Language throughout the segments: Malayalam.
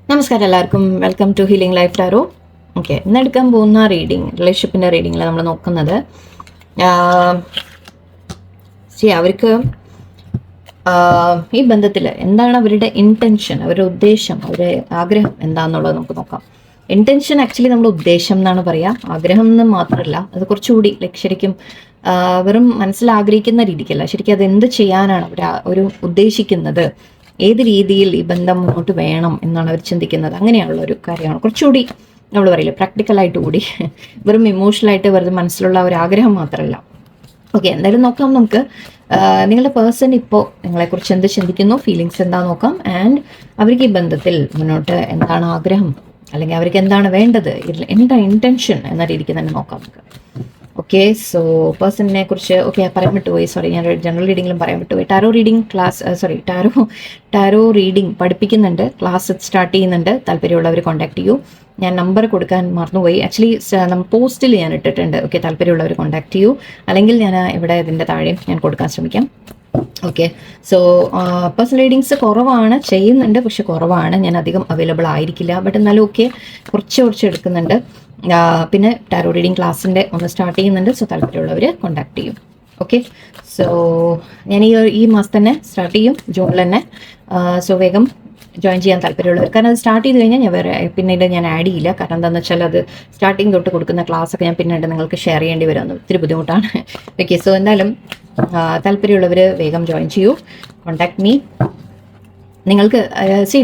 നമസ്കാരം എല്ലാവർക്കും, welcome to healing life tarot. Okay, ഇന്ന് എടുക്കാൻ പോകുന്ന റീഡിങ് റിലേഷൻഷിപ്പിൻ്റെ റീഡിങ്ങിൽ നമ്മൾ നോക്കുന്നത് അവർക്ക് ഈ ബന്ധത്തിൽ എന്താണ് അവരുടെ ഇൻറ്റൻഷൻ, അവരുടെ ഉദ്ദേശം, അവരുടെ ആഗ്രഹം എന്താണെന്നുള്ളത് നമുക്ക് നോക്കാം. ഇൻറ്റൻഷൻ ആക്ച്വലി നമ്മൾ ഉദ്ദേശം എന്നാണ് പറയുക, ആഗ്രഹം എന്ന് മാത്രമല്ല, അത് കുറച്ചുകൂടി ശരിക്കും വെറും മനസ്സിലാഗ്രഹിക്കുന്ന രീതിക്കല്ല, ശരിക്കും അത് എന്ത് ചെയ്യാനാണ് അവർ ഒരു ഉദ്ദേശിക്കുന്നത്, ഏത് രീതിയിൽ ഈ ബന്ധം മുന്നോട്ട് വേണം എന്നാണ് അവർ ചിന്തിക്കുന്നത്. അങ്ങനെയുള്ള ഒരു കാര്യമാണ് കുറച്ചുകൂടി നമ്മൾ പറയില്ല പ്രാക്ടിക്കലായിട്ട് കൂടി, വെറും ഇമോഷണലായിട്ട് വെറുതെ മനസ്സിലുള്ള ഒരു ആഗ്രഹം മാത്രമല്ല. ഓക്കെ, എന്തായാലും നോക്കാം നമുക്ക്. നിങ്ങളുടെ പേഴ്സൺ ഇപ്പോൾ നിങ്ങളെക്കുറിച്ച് എന്ത് ചിന്തിക്കുന്നു, ഫീലിങ്സ് എന്താ നോക്കാം. ആൻഡ് അവർക്ക് ഈ ബന്ധത്തിൽ മുന്നോട്ട് എന്താണ് ആഗ്രഹം, അല്ലെങ്കിൽ അവർക്ക് എന്താണ് വേണ്ടത്, എന്താ ഇൻറ്റൻഷൻ എന്ന രീതിക്ക് തന്നെ നോക്കാം നമുക്ക്. ഓക്കെ, സോ പേഴ്സണിനെ കുറിച്ച് പറയാൻ വിട്ടുപോയി, സോറി, ഞാൻ ജനറൽ റീഡിങ്ങിലും പറയാൻ വിട്ടുപോയി. Tarot reading class, tarot reading പഠിപ്പിക്കുന്നുണ്ട്, ക്ലാസ് സ്റ്റാർട്ട് ചെയ്യുന്നുണ്ട്. താല്പര്യമുള്ളവർ കോൺടാക്ട് ചെയ്യൂ. ഞാൻ നമ്പർ കൊടുക്കാൻ മറന്നുപോയി, ആക്ച്വലി പോസ്റ്റിൽ ഞാൻ ഇട്ടിട്ടുണ്ട്. ഓക്കെ, താല്പര്യമുള്ളവർ കോൺടാക്ട് ചെയ്യൂ, അല്ലെങ്കിൽ ഞാൻ ഇവിടെ ഇതിൻ്റെ താഴെയും ഞാൻ കൊടുക്കാൻ ശ്രമിക്കാം. ഓക്കെ, സോ പേഴ്സണൽ റീഡിങ്സ് കുറവാണ്, ചെയ്യുന്നുണ്ട്, പക്ഷെ കുറവാണ്, ഞാൻ അധികം അവൈലബിൾ ആയിരിക്കില്ല. ബട്ട് എന്നാലും ഓക്കെ, കുറച്ച് എടുക്കുന്നുണ്ട്. പിന്നെ ടാരോ റീഡിങ് ക്ലാസ്സിൻ്റെ ഒന്ന് സ്റ്റാർട്ട് ചെയ്യുന്നുണ്ട്. സോ താല്പര്യമുള്ളവർ കോൺടാക്ട് ചെയ്യും. ഓക്കെ, സോ ഞാൻ ഈ മാസം തന്നെ സ്റ്റാർട്ട് ചെയ്യും, ജൂണിൽ തന്നെ. സോ വേഗം ജോയിൻ ചെയ്യാൻ താല്പര്യമുള്ളവർ, കാരണം അത് സ്റ്റാർട്ട് ചെയ്ത് കഴിഞ്ഞാൽ പിന്നീട് ഞാൻ ആഡ് ചെയ്യില്ല. കാരണം എന്താണെന്ന് വെച്ചാൽ അത് സ്റ്റാർട്ടിങ് തൊട്ട് കൊടുക്കുന്ന ക്ലാസ്സൊക്കെ ഞാൻ പിന്നീട് നിങ്ങൾക്ക് ഷെയർ ചെയ്യേണ്ടി വരുമെന്ന്, ഒത്തിരി ബുദ്ധിമുട്ടാണ്. ഓക്കെ, സോ എന്തായാലും താല്പര്യമുള്ളവർ വേഗം ജോയിൻ ചെയ്യൂ, കോൺടാക്ട് മീ. നിങ്ങൾക്ക്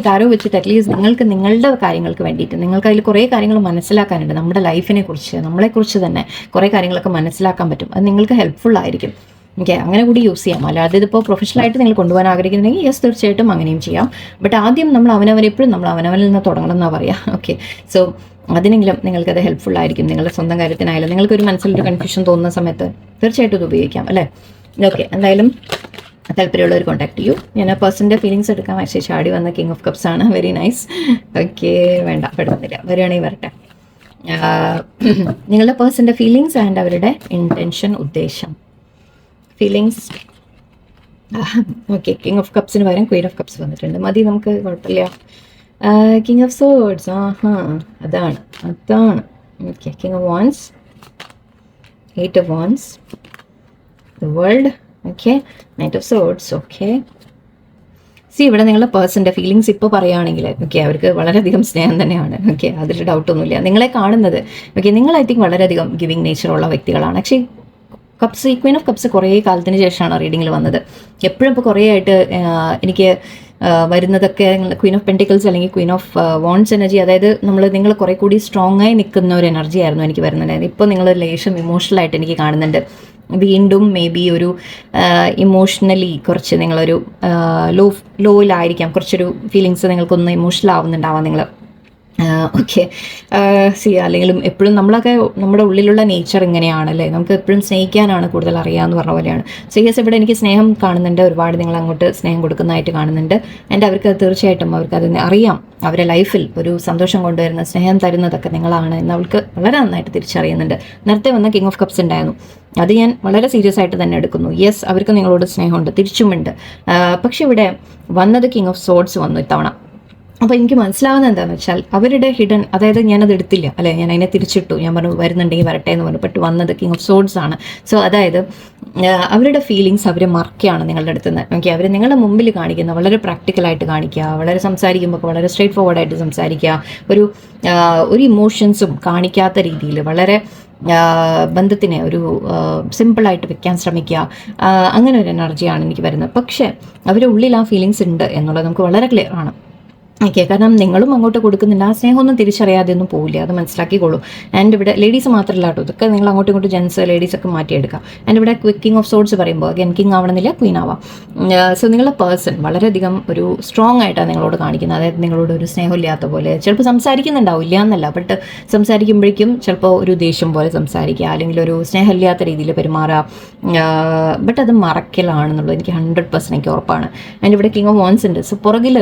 ടാരോ വെച്ചിട്ട് അറ്റ്ലീസ്റ്റ് നിങ്ങൾക്ക് നിങ്ങളുടെ കാര്യങ്ങൾക്ക് വേണ്ടിയിട്ട്, നിങ്ങൾക്ക് അതിൽ കുറേ കാര്യങ്ങൾ മനസ്സിലാക്കാനുണ്ട്, നമ്മുടെ ലൈഫിനെ കുറിച്ച്, നമ്മളെക്കുറിച്ച് തന്നെ കുറേ കാര്യങ്ങളൊക്കെ മനസ്സിലാക്കാൻ പറ്റും. അത് നിങ്ങൾക്ക് ഹെൽപ്ഫുൾ ആയിരിക്കും. ഓക്കെ, അങ്ങനെ കൂടി യൂസ് ചെയ്യാം. അല്ലാതെ ഇതിപ്പോൾ പ്രൊഫഷണലായിട്ട് നിങ്ങൾ കൊണ്ടുപോകാൻ ആഗ്രഹിക്കുന്നുണ്ടെങ്കിൽ യെസ്, തീർച്ചയായിട്ടും അങ്ങനെയും ചെയ്യാം. ബട്ട് ആദ്യം നമ്മൾ അവനവനിൽ നിന്ന് തുടങ്ങണം എന്നാണ് പറയുക. ഓക്കെ, സോ അതിനെങ്കിലും നിങ്ങൾക്കത് ഹെൽപ്ഫുൾ ആയിരിക്കും. നിങ്ങളുടെ സ്വന്തം കാര്യത്തിനായാലും നിങ്ങൾക്കൊരു മനസ്സിലൊരു കൺഫ്യൂഷൻ തോന്നുന്ന സമയത്ത് തീർച്ചയായിട്ടും ഇത് ഉപയോഗിക്കാം, അല്ലേ? ഓക്കെ, എന്തായാലും താല്പര്യമുള്ളവർ കോൺടാക്ട് ചെയ്യൂ. ഞാൻ ആ പേഴ്സൻ്റെ ഫീലിങ്സ് എടുക്കാൻ മെസ്സേജ് ആടി വന്ന കിങ് ഓഫ് കപ്സ് ആണ്. Very nice. ഓക്കെ, വേണ്ട, പെടുന്നില്ല, വരികയാണെങ്കിൽ വരട്ടെ. നിങ്ങളുടെ പേഴ്സൻ്റെ ഫീലിങ്സ് ആൻഡ് അവരുടെ ഇൻറ്റൻഷൻ, ഉദ്ദേശം, ഫീലിങ്സ്. ഓക്കെ, കിങ് ഓഫ് കപ്സിന് പകരം ക്വീൻ ഓഫ് കപ്സ് വന്നിട്ടുണ്ട്, മതി, നമുക്ക് കുഴപ്പമില്ല. കിങ് ഓഫ് സോർഡ്സ്, അതാണ്. Okay, king of wands, 8 of wands, the world. Okay, knight of swords. Okay, ഇവിടെ നിങ്ങളുടെ പേഴ്സൻ്റെ ഫീലിങ്സ് ഇപ്പോൾ പറയുകയാണെങ്കിൽ ഓക്കെ, അവർക്ക് വളരെയധികം സ്നേഹം തന്നെയാണ്. ഓക്കെ, അതിൽ ഡൗട്ടൊന്നുമില്ല. നിങ്ങളെ കാണുന്നത് നിങ്ങൾ ഐ തിങ്ക് വളരെയധികം ഗിവിങ് നേച്ചറുള്ള വ്യക്തികളാണ്. ആക്ച്വലി ഈ ക്വീൻ ഓഫ് കപ്സ് കുറേ കാലത്തിന് ശേഷമാണ് റീഡിങ്ങിൽ വന്നത്. എപ്പോഴും ഇപ്പോൾ കുറേ ആയിട്ട് എനിക്ക് വരുന്നതൊക്കെ ക്വീൻ ഓഫ് പെൻറ്റിക്കിൾസ് അല്ലെങ്കിൽ ക്വീൻ ഓഫ് വോൺസ് എനർജി, അതായത് നിങ്ങൾ കുറേ കൂടി സ്ട്രോങ് ആയി നിൽക്കുന്ന ഒരു എനർജി ആയിരുന്നു എനിക്ക് വരുന്നുണ്ടായിരുന്നു. ഇപ്പോൾ നിങ്ങൾ ലേശം ഇമോഷണലായിട്ട് എനിക്ക് കാണുന്നുണ്ട്. വീണ്ടും മേ ബി ഒരു ഇമോഷണലി കുറച്ച് നിങ്ങളൊരു ലോയിലായിരിക്കാം, കുറച്ചൊരു ഫീലിങ്സ് നിങ്ങൾക്കൊന്ന് ഇമോഷണൽ ആവുന്നുണ്ടാവാം നിങ്ങൾ. ഓക്കെ, അല്ലെങ്കിലും എപ്പോഴും നമ്മളൊക്കെ നമ്മുടെ ഉള്ളിലുള്ള നേച്ചർ ഇങ്ങനെയാണല്ലേ, നമുക്ക് എപ്പോഴും സ്നേഹിക്കാനാണ് കൂടുതൽ അറിയാമെന്ന് പറഞ്ഞ പോലെയാണ്. ഇവിടെ എനിക്ക് സ്നേഹം കാണുന്നുണ്ട്, ഒരുപാട് നിങ്ങൾ അങ്ങോട്ട് സ്നേഹം കൊടുക്കുന്നതായിട്ട് കാണുന്നുണ്ട്. ആൻഡ് അവർക്ക് തീർച്ചയായിട്ടും അവർക്കത് അറിയാം, അവരുടെ ലൈഫിൽ ഒരു സന്തോഷം കൊണ്ടുവരുന്ന, സ്നേഹം തരുന്നതൊക്കെ നിങ്ങളാണ് എന്ന് അവൾക്ക് വളരെ നന്നായിട്ട് തിരിച്ചറിയുന്നുണ്ട്. നേരത്തെ വന്ന കിങ് ഓഫ് കപ്സ് ഉണ്ടായിരുന്നു, അത് ഞാൻ വളരെ സീരിയസ് ആയിട്ട് തന്നെ എടുക്കുന്നു. യെസ്, അവർക്ക് നിങ്ങളോട് സ്നേഹമുണ്ട്, തിരിച്ചുമുണ്ട്. പക്ഷെ ഇവിടെ വന്നത് കിങ് ഓഫ് സോർഡ്സ് വന്നു ഇത്തവണ. അപ്പോൾ എനിക്ക് മനസ്സിലാവുന്നത് എന്താണെന്ന് വെച്ചാൽ അവരുടെ ഹിഡൻ, അതായത് ഞാനത് എടുത്തില്ല, അല്ലേ, ഞാൻ അതിനെ തിരിച്ചിട്ടു, ഞാൻ പറഞ്ഞു വരുന്നുണ്ടെങ്കിൽ വരട്ടെ എന്ന് പറഞ്ഞു. ബട്ട് വന്നത് കിങ് ഓഫ് സോർഡ്സ് ആണ്. സോ അതായത് അവരുടെ ഫീലിങ്സ് അവർ മറക്കുകയാണ് നിങ്ങളുടെ അടുത്ത് നിന്ന്. ഓക്കെ, അവർ നിങ്ങളുടെ മുമ്പിൽ കാണിക്കുന്ന വളരെ പ്രാക്ടിക്കലായിട്ട് കാണിക്കുക, വളരെ സംസാരിക്കുമ്പോൾ വളരെ സ്ട്രേറ്റ് ഫോർവേഡായിട്ട് സംസാരിക്കുക, ഒരു ഇമോഷൻസും കാണിക്കാത്ത രീതിയിൽ വളരെ ബന്ധത്തിനെ ഒരു സിമ്പിളായിട്ട് വെക്കാൻ ശ്രമിക്കുക, അങ്ങനെ ഒരു എനർജിയാണ് എനിക്ക് വരുന്നത്. പക്ഷേ അവരുടെ ഉള്ളിൽ ആ ഫീലിങ്സ് ഉണ്ട് എന്നുള്ളത് നമുക്ക് വളരെ ക്ലിയർ ആണ്. ഓക്കെ, കാരണം നിങ്ങളും അങ്ങോട്ട് കൊടുക്കുന്നില്ല, ആ സ്നേഹമൊന്നും തിരിച്ചറിയാതെ ഒന്നും പോവില്ല, അത് മനസ്സിലാക്കിക്കോളൂ. ആൻഡ് ഇവിടെ ലേഡീസ് മാത്രമല്ല കേട്ടോ, ഇതൊക്കെ നിങ്ങൾ അങ്ങോട്ടും ഇങ്ങോട്ടും ജെൻസ് ലേഡീസൊക്കെ മാറ്റിയെടുക്കാം. ആൻഡ് ഇവിടെ കിങ് ഓഫ് സോർഡ്സ് പറയുമ്പോൾ അഗൈൻ കിങ് ആവണമെന്നില്ല, ക്വീൻ ആവാം. സോ നിങ്ങളുടെ പേഴ്സൺ വളരെയധികം ഒരു സ്ട്രോങ് ആയിട്ടാണ് നിങ്ങളോട് കാണിക്കുന്നത്. അതായത് നിങ്ങളോട് ഒരു സ്നേഹമില്ലാത്ത പോലെ ചിലപ്പോൾ സംസാരിക്കുന്നുണ്ടാവും, ഇല്ല എന്നല്ല, ബട്ട് സംസാരിക്കുമ്പോഴേക്കും ചിലപ്പോൾ ഒരു ദേഷ്യം പോലെ സംസാരിക്കുക, അല്ലെങ്കിൽ ഒരു സ്നേഹമില്ലാത്ത രീതിയിൽ പെരുമാറുക. ബട്ട് അത് മറക്കലാണെന്നുള്ളത് എനിക്ക് 100% എനിക്ക് ഉറപ്പാണ്. ആൻഡ് ഇവിടെ കിങ് ഓഫ് വാൻസ് ഉണ്ട്. സോ പുറകിൽ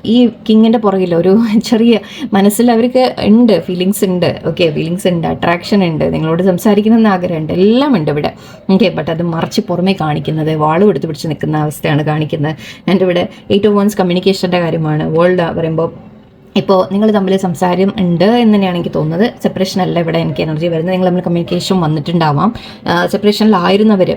ഈ കിങ്ങിൻ്റെ പുറകിൽ ഒരു ചെറിയ മനസ്സിൽ അവർക്ക് ഉണ്ട്, ഫീലിങ്സ് ഉണ്ട്. ഓക്കെ, ഫീലിങ്സ് ഉണ്ട്, അട്രാക്ഷൻ ഉണ്ട്, നിങ്ങളോട് സംസാരിക്കണമെന്ന് ആഗ്രഹമുണ്ട്, എല്ലാം ഉണ്ട് ഇവിടെ. ഓക്കെ, ബട്ട് അത് മറിച്ച് പുറമേ കാണിക്കുന്നത് വാളും എടുത്ത് പിടിച്ച് നിൽക്കുന്ന അവസ്ഥയാണ് കാണിക്കുന്നത്. എൻ്റെ ഇവിടെ 8 of Wands കമ്മ്യൂണിക്കേഷൻ്റെ കാര്യമാണ്. വേൾഡ് പറയുമ്പോൾ ഇപ്പോൾ നിങ്ങൾ തമ്മിൽ സംസാരം ഉണ്ട് എന്ന് തന്നെയാണ് എനിക്ക് തോന്നുന്നത്. സെപ്പറേഷൻ അല്ല ഇവിടെ എനിക്ക് എനർജി വരുന്നത്. നിങ്ങൾ തമ്മിൽ കമ്മ്യൂണിക്കേഷൻ വന്നിട്ടുണ്ടാവാം. സെപ്പറേഷനിലായിരുന്നവർ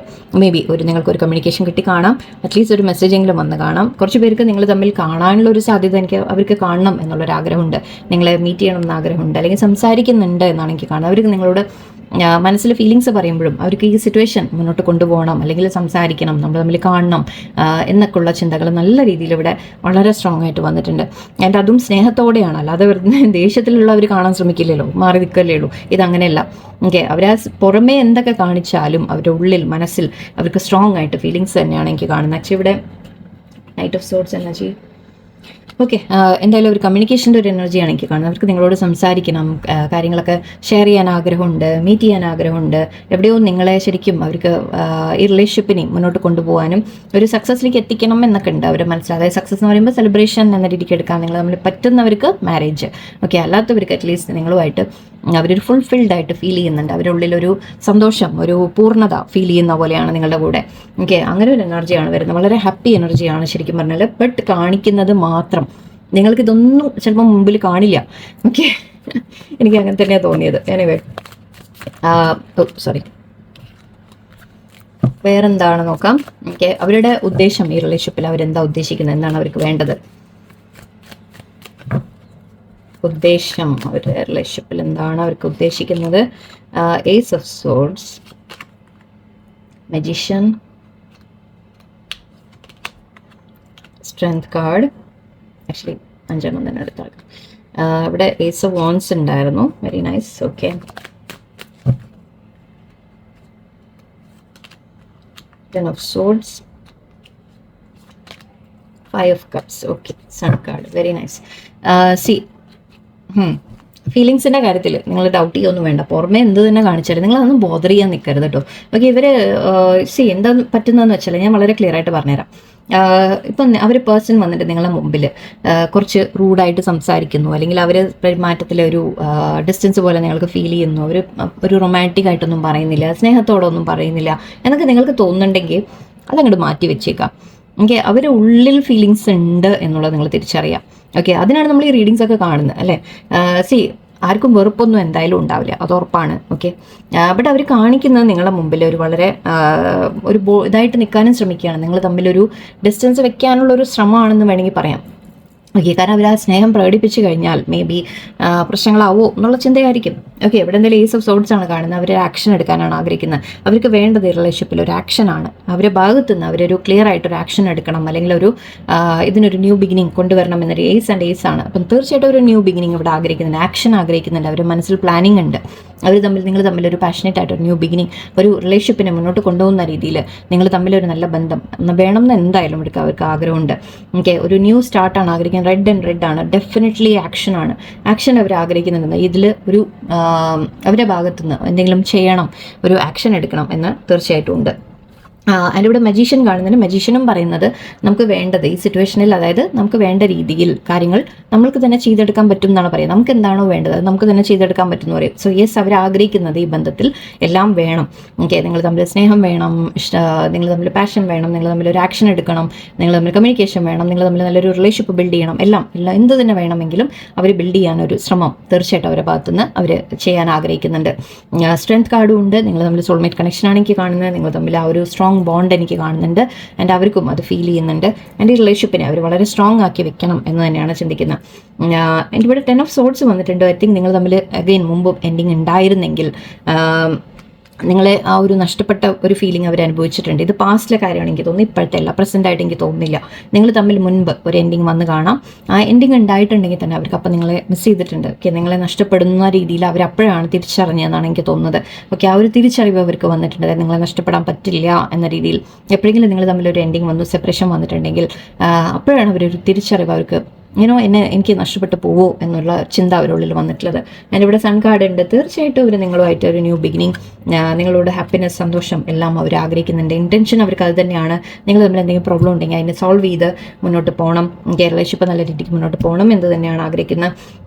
മേ ബി നിങ്ങൾക്കൊരു കമ്മ്യൂണിക്കേഷൻ കിട്ടി കാണാം, അറ്റ്ലീസ്റ്റ് ഒരു മെസ്സേജെങ്കിലും വന്ന് കാണാം. കുറച്ച് പേർക്ക് നിങ്ങൾ തമ്മിൽ കാണാനുള്ള ഒരു സാധ്യത അവർക്ക് കാണണം എന്നുള്ളൊരാഗ്രഹമുണ്ട്, നിങ്ങളെ മീറ്റ് ചെയ്യണം എന്ന ആഗ്രഹമുണ്ട്, അല്ലെങ്കിൽ സംസാരിക്കുന്നുണ്ട് എന്നാണ് എനിക്ക് കാണുന്നത്. അവർക്ക് നിങ്ങളോട് മനസ്സിൽ ഫീലിങ്സ് പറയുമ്പോഴും അവർക്ക് ഈ സിറ്റുവേഷൻ മുന്നോട്ട് കൊണ്ടുപോകണം, അല്ലെങ്കിൽ സംസാരിക്കണം, നമ്മൾ തമ്മിൽ കാണണം എന്നൊക്കെയുള്ള ചിന്തകൾ നല്ല രീതിയിൽ ഇവിടെ വളരെ സ്ട്രോങ് ആയിട്ട് വന്നിട്ടുണ്ട്. ആൻഡ് അതും സ്നേഹത്തോടെയാണ്, അല്ലാതെ വെറുതെ ദേഷ്യത്തിലുള്ളവർ കാണാൻ ശ്രമിക്കില്ലല്ലോ, മാറി നിൽക്കല്ലേ ഉള്ളൂ. ഇതങ്ങനെയല്ല. ഓക്കെ, അവരാ പുറമേ എന്തൊക്കെ കാണിച്ചാലും അവരുടെ ഉള്ളിൽ മനസ്സിൽ അവർക്ക് സ്ട്രോങ് ആയിട്ട് ഫീലിങ്സ് തന്നെയാണ് എനിക്ക് കാണുന്നത്. ആക്ച്വലി ഇവിടെ knight of sorts energy. Okay, എന്തായാലും ഒരു കമ്മ്യൂണിക്കേഷൻ്റെ ഒരു എനർജിയാണ് എനിക്ക് കാണുന്നത്. അവർക്ക് നിങ്ങളോട് സംസാരിക്കണം, കാര്യങ്ങളൊക്കെ ഷെയർ ചെയ്യാൻ ആഗ്രഹമുണ്ട്, മീറ്റ് ചെയ്യാൻ ആഗ്രഹമുണ്ട്. എവിടെയോ നിങ്ങളെ ശരിക്കും അവർക്ക് ഈ റിലേഷൻഷിപ്പിനെ മുന്നോട്ട് കൊണ്ടുപോകാനും ഒരു സക്സസ്സിലേക്ക് എത്തിക്കണം എന്നൊക്കെ ഉണ്ട് അവരുടെ മനസ്സിൽ. അതായത് സക്സസ് എന്ന് പറയുമ്പോൾ സെലിബ്രേഷൻ എന്ന രീതിക്ക് എടുക്കാൻ നിങ്ങൾ തമ്മിൽ പറ്റുന്നവർക്ക് മാരേജ്, ഓക്കെ, അല്ലാത്തവർക്ക് അറ്റ്ലീസ്റ്റ് നിങ്ങളുമായിട്ട് അവരൊരു ഫുൾഫിൽഡ് ആയിട്ട് ഫീൽ ചെയ്യുന്നുണ്ട്. അവരുടെ ഉള്ളിലൊരു സന്തോഷം, ഒരു പൂർണ്ണത ഫീൽ ചെയ്യുന്ന പോലെയാണ് നിങ്ങളുടെ കൂടെ. ഓക്കെ, അങ്ങനെ ഒരു എനർജിയാണ് വരുന്നത്. വളരെ ഹാപ്പി എനർജിയാണ് ശരിക്കും പറഞ്ഞാൽ. ബട്ട് കാണിക്കുന്നത് മാത്രം നിങ്ങൾക്കിതൊന്നും ചിലപ്പോൾ മുമ്പിൽ കാണില്ല. ഓക്കെ, എനിക്ക് അങ്ങനെ തന്നെയാണ് തോന്നിയത്. എനിവേ, സോറി, വേറെന്താണ് നോക്കാം. ഓക്കെ, അവരുടെ ഉദ്ദേശം ഈ റിലേഷൻഷിപ്പിൽ അവരെന്താ ഉദ്ദേശിക്കുന്നത്, എന്താണ് അവർക്ക് വേണ്ടത്, ഉദ്ദേശം അവരുടെ റിലേഷൻഷിപ്പിൽ എന്താണ് അവർക്ക് ഉദ്ദേശിക്കുന്നത്. Ace of swords, magician, strength card. Actually 5 തന്നെ എടുത്താൽ ഇവിടെ ഏസ് ഓഫ് വാൻസ് ഉണ്ടായിരുന്നു. Very nice. Okay, ten of swords, 5 of cups. Okay, sun card. Very nice. സി ഫീലിങ്സിൻ്റെ കാര്യത്തിൽ നിങ്ങൾ ഡൗട്ട് ചെയ്യൊന്നും വേണ്ട. പുറമെ എന്ത് തന്നെ കാണിച്ചാലും നിങ്ങളതൊന്നും ബോദർ ചെയ്യാൻ നിൽക്കരുത് കേട്ടോ. ഓക്കെ, ഇവർ എന്താ പറ്റുന്നതെന്ന് വെച്ചാൽ ഞാൻ വളരെ ക്ലിയർ ആയിട്ട് പറഞ്ഞുതരാം. ഇപ്പം അവർ പേഴ്സൺ വന്നിട്ട് നിങ്ങളുടെ മുമ്പിൽ കുറച്ച് റൂഡായിട്ട് സംസാരിക്കുന്നു, അല്ലെങ്കിൽ അവർ പെരുമാറ്റത്തിൽ ഒരു ഡിസ്റ്റൻസ് പോലെ നിങ്ങൾക്ക് ഫീൽ ചെയ്യുന്നു, ഒരു റൊമാൻറ്റിക് ആയിട്ടൊന്നും പറയുന്നില്ല, സ്നേഹത്തോടൊന്നും പറയുന്നില്ല എന്നൊക്കെ നിങ്ങൾക്ക് തോന്നുന്നുണ്ടെങ്കിൽ അതങ്ങോട്ട് മാറ്റി വെച്ചേക്കാം. ഓക്കെ, അവരുടെ ഉള്ളിൽ ഫീലിങ്സ് ഉണ്ട് എന്നുള്ളത് നിങ്ങൾ തിരിച്ചറിയാം. ഓക്കെ, അതിനാണ് നമ്മൾ ഈ റീഡിങ്സ് ഒക്കെ കാണുന്നത് അല്ലേ. ആർക്കും വെറുപ്പൊന്നും എന്തായാലും ഉണ്ടാവില്ല, അത് ഉറപ്പാണ്. ഓക്കെ, ബട്ട് അവർ കാണിക്കുന്നത് നിങ്ങളുടെ മുമ്പിൽ ഒരു വളരെ ഇതായിട്ട് നിൽക്കാനും ശ്രമിക്കുകയാണ്. നിങ്ങൾ തമ്മിലൊരു ഡിസ്റ്റൻസ് വെക്കാനുള്ള ഒരു ശ്രമമാണെന്ന് വേണമെങ്കിൽ പറയാം. ഓക്കെ, കാരണം അവർ ആ സ്നേഹം പ്രകടിപ്പിച്ചു കഴിഞ്ഞാൽ മേ ബി പ്രശ്നങ്ങളാവോ എന്നുള്ള ചിന്തയായിരിക്കും. ഓക്കെ, ഇവിടെ എന്തെങ്കിലും ഏസ് ഓഫ് സോർട്സ് ആണ് കാണുന്നത്. അവർ ആക്ഷൻ എടുക്കാനാണ് ആഗ്രഹിക്കുന്നത്. അവർക്ക് വേണ്ടത് റിലേഷൻഷിപ്പിൽ ഒരു ആക്ഷനാണ്. അവരുടെ ഭാഗത്തു നിന്ന് അവരൊരു ക്ലിയർ ആയിട്ടൊരു ആക്ഷൻ എടുക്കണം, അല്ലെങ്കിൽ ഇതിനൊരു ന്യൂ ബിഗിനിങ് കൊണ്ടുവരണം എന്നൊരു ഏസ് ആൻഡ് ഏസ് ആണ്. അപ്പം തീർച്ചയായിട്ടും ഒരു ന്യൂ ബിഗിനിങ് ഇവിടെ ആഗ്രഹിക്കുന്നുണ്ട്, ആക്ഷൻ ആഗ്രഹിക്കുന്നുണ്ട്. അവർ മനസ്സിൽ പ്ലാനിങ് ഉണ്ട്. നിങ്ങൾ തമ്മിൽ ഒരു പാഷനേറ്റ് ആയിട്ട് ഒരു ന്യൂ ബിഗിനിങ്, ഒരു റിലേഷൻഷിപ്പിനെ മുന്നോട്ട് കൊണ്ടുപോകുന്ന രീതിയിൽ നിങ്ങൾ തമ്മിലൊരു നല്ല ബന്ധം വേണമെന്ന് എന്തായാലും അവർക്ക് ആഗ്രഹമുണ്ട്. ഓക്കെ, ഒരു ന്യൂ സ്റ്റാർട്ടാണ് ആഗ്രഹിക്കുന്നത്. റെഡ് ആൻഡ് റെഡ് ആണ്, ഡെഫിനറ്റ്ലി ആക്ഷനാണ്. ആക്ഷൻ അവർ ആഗ്രഹിക്കുന്നുണ്ട്. ഇതിൽ അവരുടെ ഭാഗത്തുനിന്ന് എന്തെങ്കിലും ചെയ്യണം, ഒരു ആക്ഷൻ എടുക്കണം എന്ന് തീർച്ചയായിട്ടും ഉണ്ട്. അതിൻ്റെ ഇവിടെ മജീഷ്യൻ കാണുന്നതിന് മജീഷ്യനും പറയുന്നത് നമുക്ക് വേണ്ടത് ഈ സിറ്റുവേഷനിൽ, അതായത് നമുക്ക് വേണ്ട രീതിയിൽ കാര്യങ്ങൾ നമ്മൾക്ക് തന്നെ ചെയ്തെടുക്കാൻ പറ്റും എന്നാണ് പറയുന്നത്. നമുക്ക് എന്താണോ വേണ്ടത് അത് നമുക്ക് തന്നെ ചെയ്തെടുക്കാൻ പറ്റുമെന്ന് പറയും. സോ യെസ്, അവർ ആഗ്രഹിക്കുന്നത് ഈ ബന്ധത്തിൽ എല്ലാം വേണം. ഓക്കെ, നിങ്ങൾ തമ്മിൽ സ്നേഹം വേണം, നിങ്ങൾ തമ്മിൽ പാഷൻ വേണം, നിങ്ങൾ തമ്മിൽ ഒരു ആക്ഷൻ എടുക്കണം, നിങ്ങൾ തമ്മിൽ കമ്മ്യൂണിക്കേഷൻ വേണം, നിങ്ങൾ തമ്മിൽ നല്ലൊരു റിലേഷൻഷിപ്പ് ബിൽഡ് ചെയ്യണം. എല്ലാം എന്ത് തന്നെ വേണമെങ്കിലും അവർ ബിൽഡ് ചെയ്യാനൊരു ശ്രമം തീർച്ചയായിട്ടും അവരുടെ ഭാഗത്തുനിന്ന് അവർ ചെയ്യാൻ ആഗ്രഹിക്കുന്നുണ്ട്. സ്ട്രെങ്ത് കാർഡും ഉണ്ട്. നിങ്ങൾ തമ്മിൽ സോൾമേറ്റ് കണക്ഷനാണ് എനിക്ക് കാണുന്നത്. നിങ്ങൾ തമ്മിൽ ആ ഒരു സ്ട്രോങ് ബോണ്ട് എനിക്ക് കാണുന്നുണ്ട്. ആൻഡ് അവർക്കും അത് ഫീൽ ചെയ്യുന്നുണ്ട്. ആൻഡ് ഈ റിലേഷൻഷിപ്പിനെ അവർ വളരെ സ്ട്രോങ് ആക്കി വെക്കണം എന്ന് തന്നെയാണ് ചിന്തിക്കുന്നത്. എൻ്റെ ഇവിടെ 10 of Swords വന്നിട്ടുണ്ട്. ഐ തിങ്ക് നിങ്ങൾ തമ്മിൽ അഗെയിൻ മുമ്പ് എൻഡിങ് ഉണ്ടായിരുന്നെങ്കിൽ നിങ്ങളെ ആ ഒരു നഷ്ടപ്പെട്ട ഒരു ഫീലിംഗ് അവർ അനുഭവിച്ചിട്ടുണ്ട്. ഇത് പാസ്റ്റിലെ കാര്യമാണ് എനിക്ക് തോന്നുന്നു, ഇപ്പോഴത്തെ അല്ല, പ്രസൻ്റ് ആയിട്ട് എനിക്ക് തോന്നുന്നില്ല. നിങ്ങൾ തമ്മിൽ മുൻപ് ഒരു എൻഡിങ് വന്ന് കാണാം. ആ എൻഡിങ് ഉണ്ടായിട്ടുണ്ടെങ്കിൽ തന്നെ അവർക്ക് അപ്പം നിങ്ങളെ മിസ് ചെയ്തിട്ടുണ്ട്. ഓക്കെ, നിങ്ങളെ നഷ്ടപ്പെടുന്ന രീതിയിൽ അവർ അപ്പോഴാണ് തിരിച്ചറിഞ്ഞതെന്നാണ് എനിക്ക് തോന്നുന്നത്. ഓക്കെ, ആ ഒരു തിരിച്ചറിവ് അവർക്ക് വന്നിട്ടുണ്ട്. അതായത് നിങ്ങളെ നഷ്ടപ്പെടാൻ പറ്റില്ല എന്ന രീതിയിൽ എപ്പോഴെങ്കിലും നിങ്ങൾ തമ്മിലൊരു എൻഡിങ് വന്നു, സെപ്പറേഷൻ വന്നിട്ടുണ്ടെങ്കിൽ അപ്പോഴാണ് അവരൊരു തിരിച്ചറിവ് അവർക്ക് എനിക്ക് നഷ്ടപ്പെട്ടു പോവോ എന്നുള്ള ചിന്ത അവരുള്ളിൽ വന്നിട്ടുള്ളത്. ആൻഡ് ഇവിടെ സൺ കാർഡ് ഉണ്ട്. തീർച്ചയായിട്ടും അവർ നിങ്ങളുമായിട്ട് ഒരു ന്യൂ ബിഗിനിങ്, നിങ്ങളുടെ ഹാപ്പിനെസ്, സന്തോഷം എല്ലാം അവർ ആഗ്രഹിക്കുന്നുണ്ട്. ഇൻറ്റൻഷൻ അവർക്ക് അത് തന്നെയാണ്. നിങ്ങൾ തമ്മിൽ എന്തെങ്കിലും പ്രോബ്ലം ഉണ്ടെങ്കിൽ അതിനെ സോൾവ് ചെയ്ത് മുന്നോട്ട് പോകണം, റിലേഷൻഷിപ്പ് നല്ല രീതിക്ക് മുന്നോട്ട് പോകണം എന്ന് തന്നെയാണ് ആഗ്രഹിക്കുന്നത്.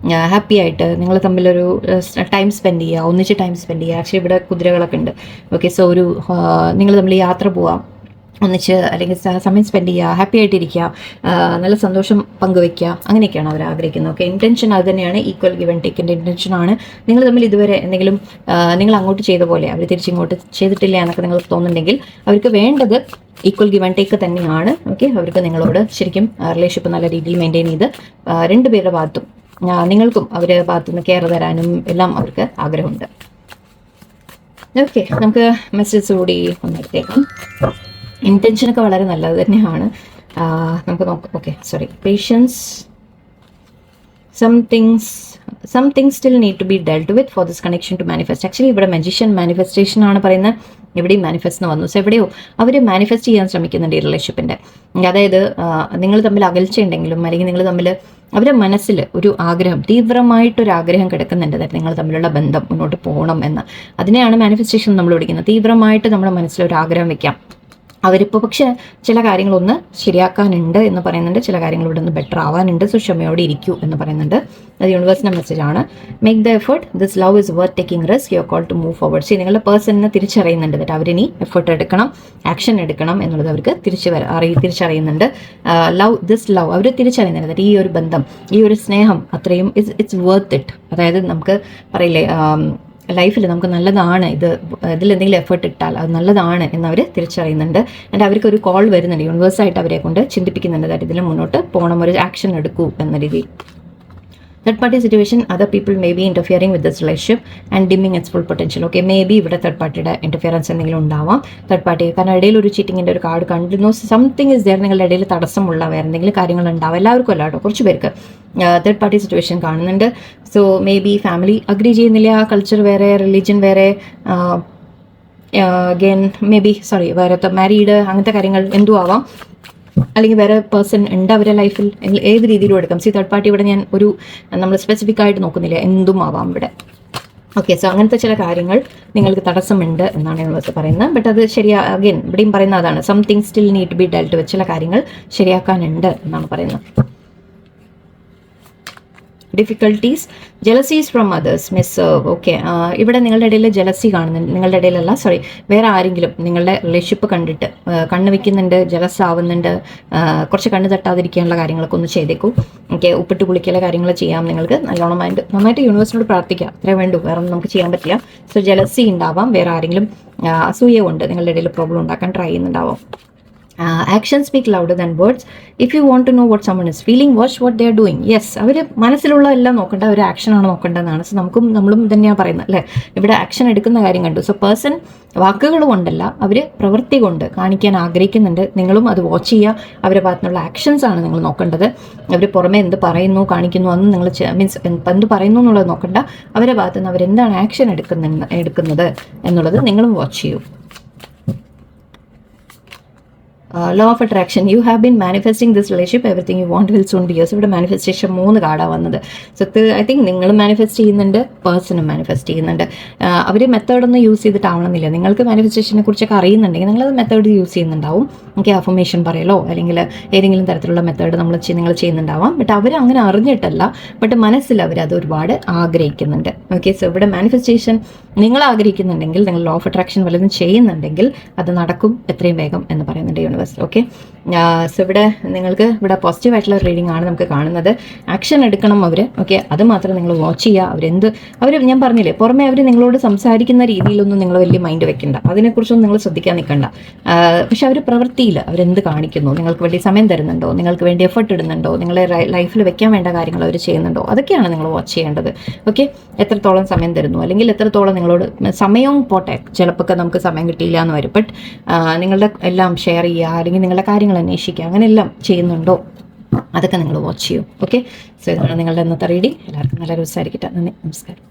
ഹാപ്പി ആയിട്ട് നിങ്ങൾ തമ്മിലൊരു ടൈം സ്പെൻഡ് ചെയ്യുക, ഒന്നിച്ച് ടൈം സ്പെൻഡ് ചെയ്യുക. ആക്ച്വലി ഇവിടെ കുതിരകളൊക്കെ ഉണ്ട്. ഓക്കെ, സോ നിങ്ങൾ തമ്മിൽ യാത്ര പോവാം ഒന്നിച്ച്, അല്ലെങ്കിൽ സമയം സ്പെൻഡ് ചെയ്യുക, ഹാപ്പി ആയിട്ടിരിക്കുക, നല്ല സന്തോഷം പങ്കുവയ്ക്കുക, അങ്ങനെയൊക്കെയാണ് അവർ ആഗ്രഹിക്കുന്നത്. ഓക്കെ, ഇൻറ്റൻഷൻ അത് തന്നെയാണ്. ഈക്വൽ ഗിവ് ആൻഡ് ടേക്കിൻ്റെ ഇൻറ്റൻഷനാണ്. നിങ്ങൾ തമ്മിൽ ഇതുവരെ എന്തെങ്കിലും നിങ്ങൾ അങ്ങോട്ട് ചെയ്ത പോലെ അവർ തിരിച്ചിങ്ങോട്ട് ചെയ്തിട്ടില്ല എന്നൊക്കെ നിങ്ങൾക്ക് തോന്നുന്നുണ്ടെങ്കിൽ അവർക്ക് വേണ്ടത് ഈക്വൽ ഗിവ് ആൻഡ് ടേക്ക് തന്നെയാണ്. ഓക്കെ, അവർക്ക് നിങ്ങളോട് ശരിക്കും റിലേഷൻഷിപ്പ് നല്ല രീതിയിൽ മെയിൻറ്റെയിൻ ചെയ്ത് രണ്ടുപേരുടെ ഭാഗത്തും നിങ്ങൾക്കും അവരുടെ ഭാഗത്തുനിന്ന് കെയർ തരാനും എല്ലാം അവർക്ക് ആഗ്രഹമുണ്ട്. ഓക്കെ, നമുക്ക് മെസ്സേജ് കൂടി ഒന്നെടുത്തേക്കാം. ഇൻറ്റൻഷനൊക്കെ വളരെ നല്ലത് തന്നെയാണ്. നമുക്ക് നോക്കാം. Okay, sorry, patience, some things still need to be dealt with for this connection to manifest. Actually ഇവിടെ മജീഷ്യൻ മാനിഫെസ്റ്റേഷൻ ആണ് പറയുന്നത്. എവിടെയും മാനിഫെസ്റ്റ് എന്ന് വന്നു. സോ എവിടെയോ അവർ മാനിഫെസ്റ്റ് ചെയ്യാൻ ശ്രമിക്കുന്നുണ്ട് ഈ റിലേഷൻഷിപ്പിൻ്റെ. അതായത് നിങ്ങൾ തമ്മിൽ അകൽച്ചയുണ്ടെങ്കിലും അല്ലെങ്കിൽ നിങ്ങൾ തമ്മിൽ അവരുടെ മനസ്സിൽ ഒരു ആഗ്രഹം, തീവ്രമായിട്ടൊരു ആഗ്രഹം കിടക്കുന്നുണ്ട്, അതായത് നിങ്ങൾ തമ്മിലുള്ള ബന്ധം മുന്നോട്ട് പോകണം എന്ന്. അതിനെയാണ് മാനിഫെസ്റ്റേഷൻ നമ്മൾ വിളിക്കുന്നത്. തീവ്രമായിട്ട് നമ്മുടെ മനസ്സിലൊരു ആഗ്രഹം വെക്കാം. അവരിപ്പോൾ പക്ഷേ ചില കാര്യങ്ങളൊന്ന് ശരിയാക്കാനുണ്ട് എന്ന് പറയുന്നുണ്ട്, ചില കാര്യങ്ങൾ ഇവിടെ ഒന്ന് ബെറ്റർ ആവാനുണ്ട്. സോ ക്ഷമയോടെ ഇരിക്കൂ എന്ന് പറയുന്നുണ്ട്. അത് യൂണിവേഴ്സിൻ്റെ മെസ്സേജാണ്. Make the effort, this love is worth taking risk, you are call to move forward. See, നിങ്ങളുടെ പേഴ്സണിനെ തിരിച്ചറിയുന്നുണ്ട്. എന്നിട്ട് അവരിനി എഫേർട്ട് എടുക്കണം, ആക്ഷൻ എടുക്കണം എന്നുള്ളത് അവർക്ക് തിരിച്ചറിയുന്നുണ്ട്. ദിസ് ലവ് അവർ തിരിച്ചറിയുന്നുണ്ട്. എന്നിട്ട് ഈ ഒരു ബന്ധം, ഈ ഒരു സ്നേഹം അത്രയും ഇറ്റ്സ് വർത്ത് ഇറ്റ്. അതായത് നമുക്ക് പറയില്ലേ, ലൈഫിൽ നമുക്ക് നല്ലതാണ്, ഇതിലെന്തെങ്കിലും എഫേർട്ട് ഇട്ടാൽ അത് നല്ലതാണ് എന്നവർ തിരിച്ചറിയുന്നുണ്ട്. എന്നിട്ട് അവർക്കൊരു കോൾ വരുന്നുണ്ട്, യൂണിവേഴ്സായിട്ട് അവരെ കൊണ്ട് ചിന്തിപ്പിക്കുന്നുണ്ട്, അതായത് ഇതിൽ മുന്നോട്ട് പോകണം, ഒരു ആക്ഷൻ എടുക്കൂ എന്ന രീതിയിൽ. Third party situation, other people may be ഇൻ്റർഫിയറിംഗ് with this relationship and dimming it's full potential. Okay, may be ഇവിടെ തേർഡ് പാർട്ടിയുടെ ഇൻ്റർഫിയറൻസ് എന്തെങ്കിലും ഉണ്ടാവാം. തേർഡ് പാർട്ടി, കാരണം ഇടയിൽ ഒരു ചീറ്റിങ്ങിൻ്റെ ഒരു കാർഡ് കണ്ടിരുന്നു. സംതിങ് ഇസ് ദെയർ, നിങ്ങളുടെ ഇടയിൽ തടസ്സമുള്ള വേറെ എന്തെങ്കിലും കാര്യങ്ങൾ ഉണ്ടാവും. എല്ലാവർക്കും അല്ല കേട്ടോ, കുറച്ച് പേർക്ക് തേർഡ് പാർട്ടി സിറ്റുവേഷൻ കാണുന്നുണ്ട്. So maybe family agree ചെയ്യുന്നില്ല, കൾച്ചർ വേറെ, റിലീജിയൻ വേറെ, അഗെയിൻ മേ ബി വേറെ മാരീഡ്, അങ്ങനത്തെ കാര്യങ്ങൾ എന്തും ആവാം. അല്ലെങ്കിൽ വേറെ പേഴ്സൺ ഉണ്ട് അവരുടെ ലൈഫിൽ, ഏത് രീതിയിലും എടുക്കാം. സി, തേർഡ് പാർട്ടി ഇവിടെ നമ്മൾ സ്പെസിഫിക് ആയിട്ട് നോക്കുന്നില്ല, എന്തും ആവാം ഇവിടെ. ഓക്കെ, സോ അങ്ങനത്തെ ചില കാര്യങ്ങൾ നിങ്ങൾക്ക് തടസ്സമുണ്ട് എന്നാണ് യൂണിവേഴ്സ് പറയുന്നത്. ബട്ട് അത് അഗെയിൻ ഇവിടെയും പറയുന്ന അതാണ്, something still need to be dealt with. ചില കാര്യങ്ങൾ ശരിയാക്കാനുണ്ട് എന്നാണ് പറയുന്നത്. Difficulties, jealousies from others miss. Okay, ഇവിടെ നിങ്ങളുടെ ഇടയിൽ ജലസി കാണുന്നുണ്ട്. നിങ്ങളുടെ ഇടയിലല്ല, വേറെ ആരെങ്കിലും നിങ്ങളുടെ റിലേഷൻഷിപ്പ് കണ്ടിട്ട് കണ്ണ് വയ്ക്കുന്നുണ്ട്, ജലസ് ആവുന്നുണ്ട്. കുറച്ച് കണ്ണ് തട്ടാതിരിക്കാനുള്ള കാര്യങ്ങളൊക്കെ ഒന്ന് ചെയ്തേക്കും. ഓക്കെ, ഉപ്പിട്ട് കുളിക്കാനുള്ള കാര്യങ്ങൾ ചെയ്യാം. നിങ്ങൾക്ക് നന്നായിട്ട് യൂണിവേഴ്സിനോട് പ്രാർത്ഥിക്കാം, അത്രേ വേണ്ടു, വേറെ ഒന്നും നമുക്ക് ചെയ്യാൻ പറ്റില്ല. സോ ജലസി ഉണ്ടാവാം, വേറെ ആരെങ്കിലും അസൂയ കൊണ്ട് നിങ്ങളുടെ ഇടയിൽ പ്രോബ്ലം ഉണ്ടാക്കാൻ try ചെയ്യുന്നുണ്ടാവാം. Actions speak louder than words. If you want to know what someone is feeling, watch what they are doing. Yes, അവർ മനസ്സിലുള്ള എല്ലാം നോക്കേണ്ട, ഒരു ആക്ഷനാണ് നോക്കേണ്ടതെന്നാണ്. സോ നമ്മളും തന്നെയാണ് പറയുന്നത് അല്ലേ, ഇവിടെ ആക്ഷൻ എടുക്കുന്ന കാര്യം കണ്ടു. സോ പേഴ്സൺ വാക്കുകൾ കൊണ്ടല്ല, അവർ പ്രവൃത്തി കൊണ്ട് കാണിക്കാൻ ആഗ്രഹിക്കുന്നുണ്ട്. നിങ്ങളും അത് വാച്ച് ചെയ്യുക. അവരുടെ ഭാഗത്തുനിന്നുള്ള ആക്ഷൻസ് ആണ് നിങ്ങൾ നോക്കേണ്ടത്. അവർ പുറമെ എന്ത് പറയുന്നു, കാണിക്കുന്നു, അതൊന്നും നിങ്ങൾ മീൻസ് എന്ത് പറയുന്നു എന്നുള്ളത് നോക്കണ്ട. അവരുടെ ഭാഗത്തുനിന്ന് അവരെന്താണ് ആക്ഷൻ എടുക്കുന്നത് എന്നുള്ളത് നിങ്ങളും വാച്ച് ചെയ്യൂ. Law of attraction, you have been manifesting this relationship, everything you want will soon be yours. ഇവിടെ മാനിഫെസ്റ്റേഷൻ 3 കാർഡാണ് വന്നത്. സോ ഐ തിങ്ക് നിങ്ങൾ മാനിഫെസ്റ്റ് ചെയ്യുന്നുണ്ട്, പേഴ്സണും മാനിഫെസ്റ്റ് ചെയ്യുന്നുണ്ട്. അവർ മെത്തേഡൊന്നും യൂസ് ചെയ്തിട്ടാവണമെന്നില്ല. നിങ്ങൾക്ക് മാനിഫെസ്റ്റേഷനെ കുറിച്ചൊക്കെ അറിയുന്നുണ്ടെങ്കിൽ നിങ്ങളത് മെത്തേഡ് യൂസ് ചെയ്യുന്നുണ്ടാവും. എനിക്ക് അഫർമേഷൻ പറയലോ അല്ലെങ്കിൽ ഏതെങ്കിലും തരത്തിലുള്ള മെത്തേഡ് നിങ്ങൾ ചെയ്യുന്നുണ്ടാവാം. ബട്ട് അവർ അങ്ങനെ അറിഞ്ഞിട്ടല്ല, ബട്ട് മനസ്സിൽ അവരത് ഒരുപാട് ആഗ്രഹിക്കുന്നുണ്ട്. ഓക്കെ, സോ ഇവിടെ മാനിഫെസ്റ്റേഷൻ നിങ്ങൾ ആഗ്രഹിക്കുന്നുണ്ടെങ്കിൽ, നിങ്ങൾ ലോ ഓഫ് അട്രാക്ഷൻ വല്ലതും ചെയ്യുന്നുണ്ടെങ്കിൽ അത് നടക്കും എത്രയും വേഗം എന്ന് പറയുന്നുണ്ട് യൂണിവേഴ്സ്. ഓക്കെ, സോ നിങ്ങൾക്ക് ഇവിടെ പോസിറ്റീവായിട്ടുള്ള റീഡിംഗ് ആണ് നമുക്ക് കാണുന്നത്. ആക്ഷൻ എടുക്കണം അവർ. ഓക്കെ, അത് മാത്രം നിങ്ങൾ വാച്ച് ചെയ്യുക. അവർ ഞാൻ പറഞ്ഞില്ലേ, പുറമെ അവർ നിങ്ങളോട് സംസാരിക്കുന്ന രീതിയിലൊന്നും നിങ്ങൾ വലിയ മൈൻഡ് വെക്കണ്ട, അതിനെക്കുറിച്ചൊന്നും നിങ്ങൾ ശ്രദ്ധിക്കാൻ നിൽക്കണ്ട. പക്ഷെ അവർ പ്രവൃത്തിയിൽ അവരെന്ത് കാണിക്കുന്നു, നിങ്ങൾക്ക് വേണ്ടി സമയം തരുന്നുണ്ടോ, നിങ്ങൾക്ക് വേണ്ടി എഫർട്ട് ഇടുന്നുണ്ടോ, നിങ്ങളെ ലൈഫിൽ വെക്കാൻ വേണ്ട കാര്യങ്ങൾ അവർ ചെയ്യുന്നുണ്ടോ, അതൊക്കെയാണ് നിങ്ങൾ വാച്ച് ചെയ്യേണ്ടത്. ഓക്കെ, എത്രത്തോളം സമയം തരുന്നു, അല്ലെങ്കിൽ എത്രത്തോളം നിങ്ങളോട് സമയവും പോട്ടെ, ചിലപ്പോൾ നമുക്ക് സമയം കിട്ടിയില്ല എന്ന് വരും. ബട്ട് നിങ്ങളുടെ എല്ലാം ഷെയർ ചെയ്യുക, അല്ലെങ്കിൽ നിങ്ങളുടെ കാര്യങ്ങൾ അന്വേഷിക്കുക, അങ്ങനെയെല്ലാം ചെയ്യുന്നുണ്ടോ, അതൊക്കെ നിങ്ങൾ വാച്ച് ചെയ്യൂ. ഓക്കെ, സോ ഇതാണ് നിങ്ങളുടെ ഇന്നത്തെ റീഡിംഗ്. എല്ലാവർക്കും നല്ല ദിവസമായിരിക്കട്ടെ. നന്ദി, നമസ്കാരം.